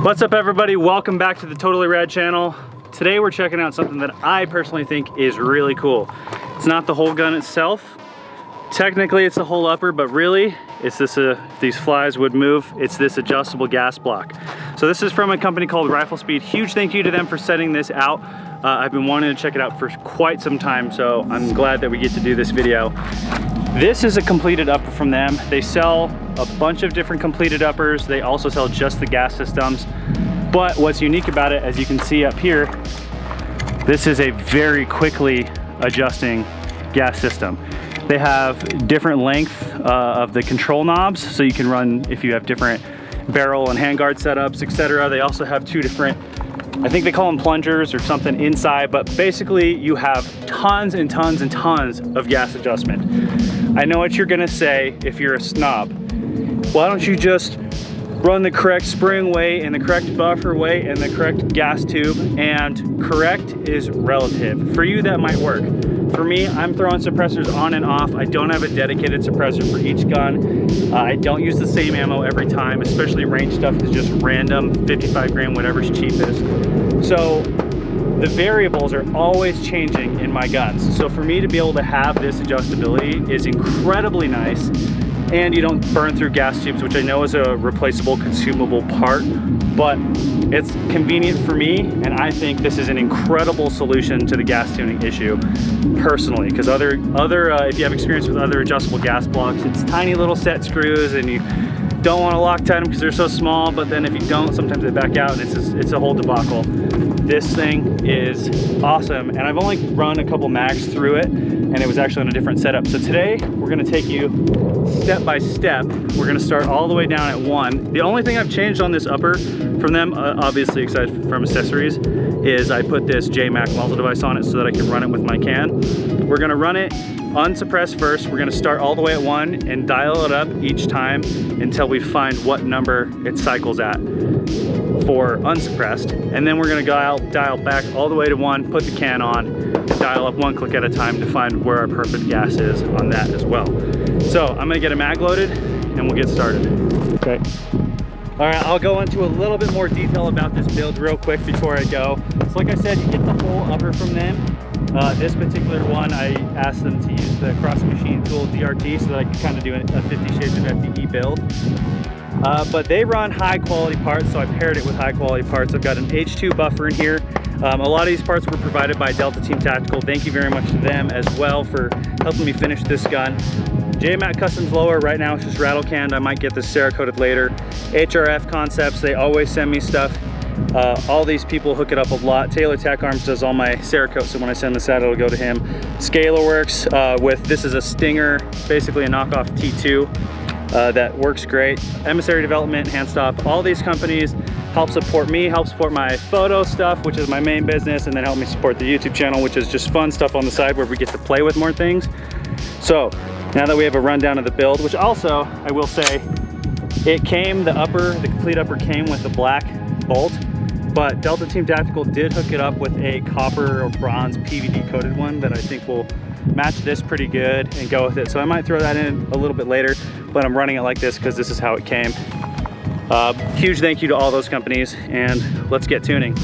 What's up everybody, welcome back to the Totally Rad channel. Today we're checking out something that I personally think is really cool. It's not the whole gun itself. Technically it's the whole upper, but really it's this, if these flies would move, it's this adjustable gas block. So this is from a company called RIFLESPEED. Huge thank you to them for setting this out. I've been wanting to check it out for quite some time, so I'm glad that we get to do this video. This is a completed upper from them. They sell a bunch of different completed uppers. They also sell just the gas systems. But what's unique about it, as you can see up here, this is a very quickly adjusting gas system. They have different length of the control knobs, so you can run if you have different barrel and handguard setups, etc. They also have two different, I think they call them plungers or something inside, but basically you have tons and tons and tons of gas adjustment. I know what you're gonna say if you're a snob. Why don't you just run the correct spring weight and the correct buffer weight and the correct gas tube? And correct is relative. For you, that might work. For me, I'm throwing suppressors on and off. I don't have a dedicated suppressor for each gun. I don't use the same ammo every time, especially range stuff is just random, 55 grain, whatever's cheapest. So the variables are always changing in my guns. So for me to be able to have this adjustability is incredibly nice. And you don't burn through gas tubes, which I know is a replaceable consumable part, but it's convenient for me, and I think this is an incredible solution to the gas tuning issue personally, because if you have experience with other adjustable gas blocks, it's tiny little set screws and you don't want to Loctite them because they're so small, but then if you don't, sometimes they back out and it's a whole debacle. This thing is awesome, and I've only run a couple mags through it, and it was actually on a different setup. So today we're gonna take you step by step. We're gonna start all the way down at 1. The only thing I've changed on this upper from them, obviously aside from accessories, is I put this JMac muzzle device on it so that I can run it with my can. We're gonna run it unsuppressed first. We're gonna start all the way at 1 and dial it up each time until we find what number it cycles at for unsuppressed. And then we're gonna dial back all the way to 1, put the can on, and dial up 1 click at a time to find where our perfect gas is on that as well. So I'm gonna get a mag loaded and we'll get started. Okay. All right, I'll go into a little bit more detail about this build real quick before I go. So like I said, you get the whole upper from them. This particular one, I asked them to use the cross machine tool DRT so that I could kind of do a 50 Shades of FDE build. But they run high quality parts, so I paired it with high quality parts. I've got an H2 buffer in here. A lot of these parts were provided by Delta Team Tactical. Thank you very much to them as well for helping me finish this gun. JMac Customs Lower, right now it's just rattle canned. I might get this Cerakoted later. HRF Concepts, they always send me stuff. All these people hook it up a lot. Taylor Tack Arms does all my Cerakote, so when I send this out, it'll go to him. Scalar works this is a Stinger, basically a knockoff T2 that works great. Emissary Development, Handstop, all these companies help support me, help support my photo stuff, which is my main business, and then help me support the YouTube channel, which is just fun stuff on the side where we get to play with more things. So now that we have a rundown of the build, which also, I will say, it came, the complete upper came with a black bolt, but Delta Team Tactical did hook it up with a copper or bronze PVD coated one that I think will match this pretty good and go with it. So I might throw that in a little bit later, but I'm running it like this because this is how it came. Huge thank you to all those companies, and let's get tuning.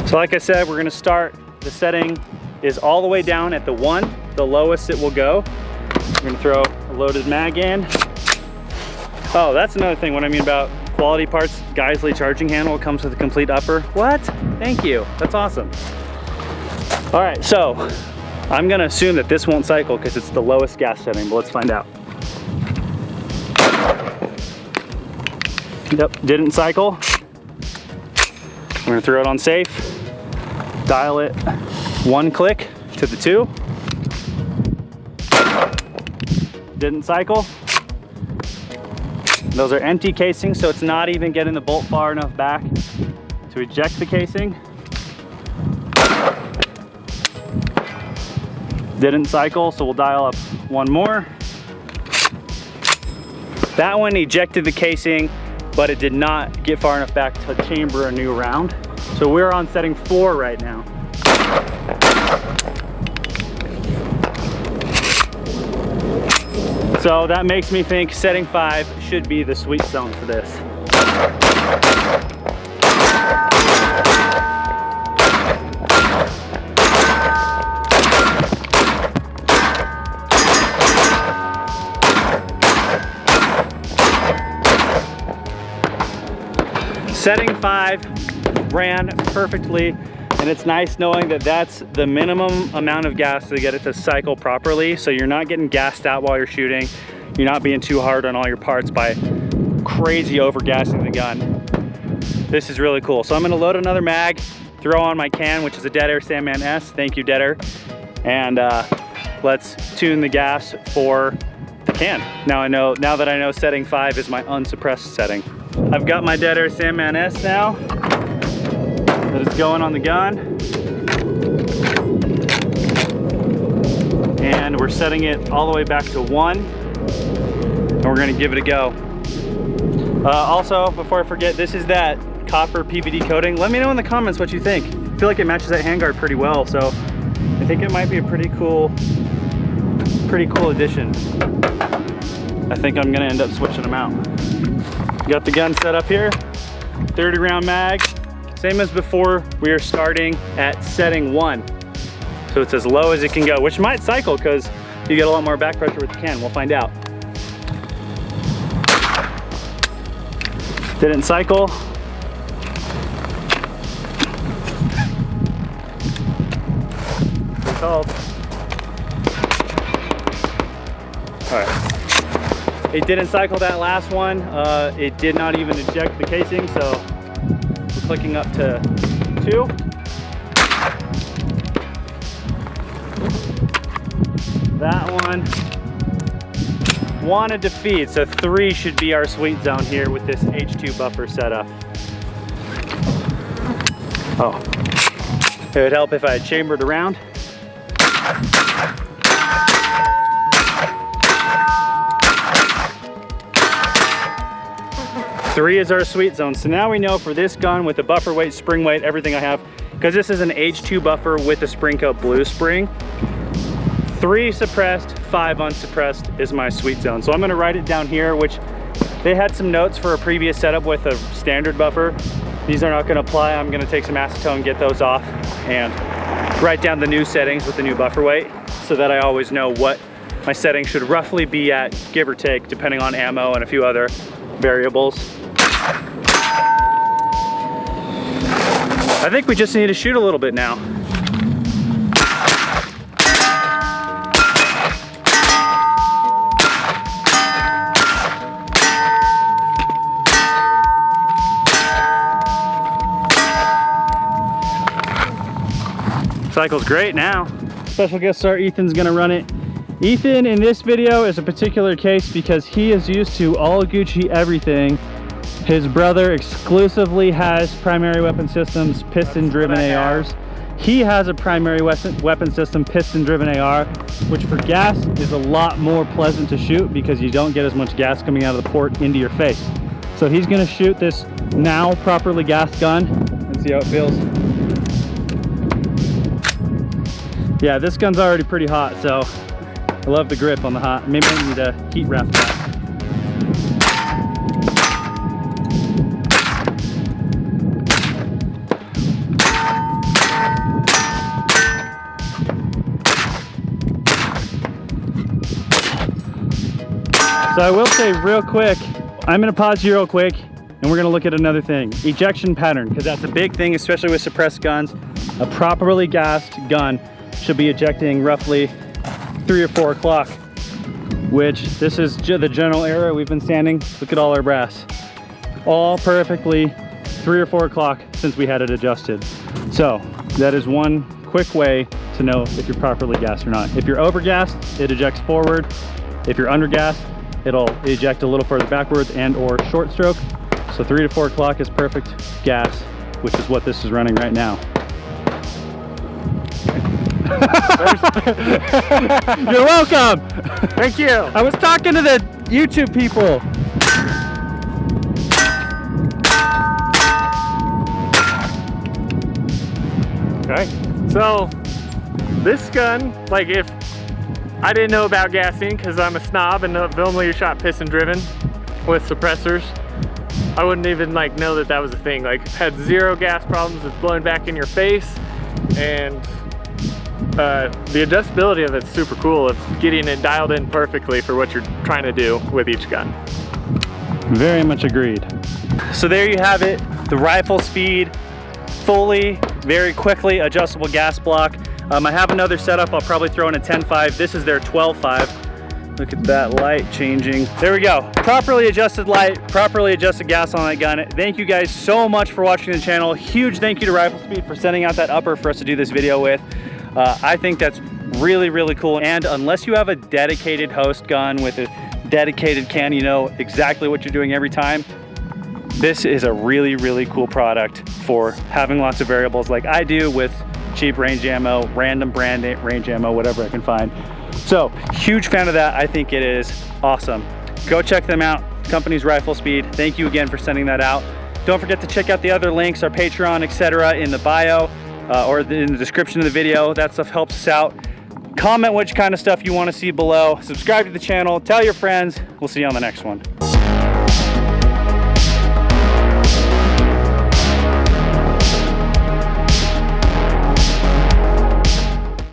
So like I said, we're gonna start, the setting is all the way down at the 1, the lowest it will go. We're gonna throw a loaded mag in. Oh, that's another thing, what I mean about quality parts. Geisley charging handle comes with a complete upper. What? Thank you, that's awesome. All right, so I'm gonna assume that this won't cycle because it's the lowest gas setting, but let's find out. Yep, didn't cycle. We're gonna throw it on safe, dial it 1 click to the 2. Didn't cycle. Those are empty casings, so it's not even getting the bolt far enough back to eject the casing. Didn't cycle, so we'll dial up 1 more. That one ejected the casing, but it did not get far enough back to chamber a new round. So we're on setting 4 right now. So that makes me think setting 5 should be the sweet zone for this. Setting 5 ran perfectly, and it's nice knowing that that's the minimum amount of gas to get it to cycle properly, so you're not getting gassed out while you're shooting. You're not being too hard on all your parts by crazy over-gassing the gun. This is really cool. So I'm gonna load another mag, throw on my can, which is a Dead Air Sandman S. Thank you, Dead Air. And let's tune the gas for the can. Now that I know setting 5 is my unsuppressed setting. I've got my Dead Air Sandman S now that is going on the gun. And we're setting it all the way back to 1. And we're gonna give it a go. Also, before I forget, this is that copper PVD coating. Let me know in the comments what you think. I feel like it matches that handguard pretty well, so I think it might be a pretty cool addition. I think I'm gonna end up switching them out. Got the gun set up here, 30 round mag. Same as before, we are starting at setting 1. So it's as low as it can go, which might cycle because you get a lot more back pressure with the can. We'll find out. Didn't cycle. All right. It didn't cycle that last one. It did not even eject the casing, so we're clicking up to 2. That one wanted to feed, so 3 should be our sweet zone here with this H2 buffer setup. Oh, it would help if I had chambered around. Three is our sweet zone. So now we know for this gun with the buffer weight, spring weight, everything I have, because this is an H2 buffer with a spring coat blue spring, 3 suppressed, 5 unsuppressed is my sweet zone. So I'm gonna write it down here, which they had some notes for a previous setup with a standard buffer. These are not gonna apply. I'm gonna take some acetone, get those off, and write down the new settings with the new buffer weight so that I always know what my setting should roughly be at, give or take, depending on ammo and a few other variables. I think we just need to shoot a little bit now. Cycle's great now. Special guest star Ethan's gonna run it. Ethan in this video is a particular case because he is used to all Gucci everything. His brother exclusively has primary weapon systems, piston driven ARs. He has a primary weapon system, piston driven AR, which for gas is a lot more pleasant to shoot because you don't get as much gas coming out of the port into your face. So he's gonna shoot this now properly gassed gun and see how it feels. Yeah, this gun's already pretty hot, so I love the grip on the hot. Maybe I need to heat wrap that. So I will say real quick, I'm gonna pause here real quick and we're gonna look at another thing. Ejection pattern, because that's a big thing, especially with suppressed guns. A properly gassed gun should be ejecting roughly 3 or 4 o'clock, which this is the general area we've been standing. Look at all our brass. All perfectly 3 or 4 o'clock since we had it adjusted. So that is one quick way to know if you're properly gassed or not. If you're over gassed, it ejects forward. If you're under gassed, it'll eject a little further backwards and or short stroke. So 3 to 4 o'clock is perfect gas, which is what this is running right now. You're welcome. Thank you. I was talking to the YouTube people. Okay. So this gun, like if I didn't know about gassing because I'm a snob and I've only shot piston driven with suppressors, I wouldn't even like know that that was a thing. Like had 0 gas problems with blowing back in your face, and the adjustability of it's super cool. It's getting it dialed in perfectly for what you're trying to do with each gun. Very much agreed. So there you have it. the RIFLESPEED, fully, very quickly adjustable gas block. I have another setup, I'll probably throw in a 10.5. This is their 12.5. Look at that light changing. There we go. Properly adjusted light, properly adjusted gas on that gun. Thank you guys so much for watching the channel. Huge thank you to RIFLESPEED for sending out that upper for us to do this video with. I think that's really, really cool. And unless you have a dedicated host gun with a dedicated can, you know exactly what you're doing every time, this is a really, really cool product for having lots of variables like I do with cheap range ammo, random brand range ammo, whatever I can find. So, huge fan of that. I think it is awesome. Go check them out. Company's RIFLESPEED. Thank you again for sending that out. Don't forget to check out the other links, our Patreon, etc. in the bio or in the description of the video. That stuff helps us out. Comment which kind of stuff you want to see below. Subscribe to the channel. Tell your friends. We'll see you on the next one.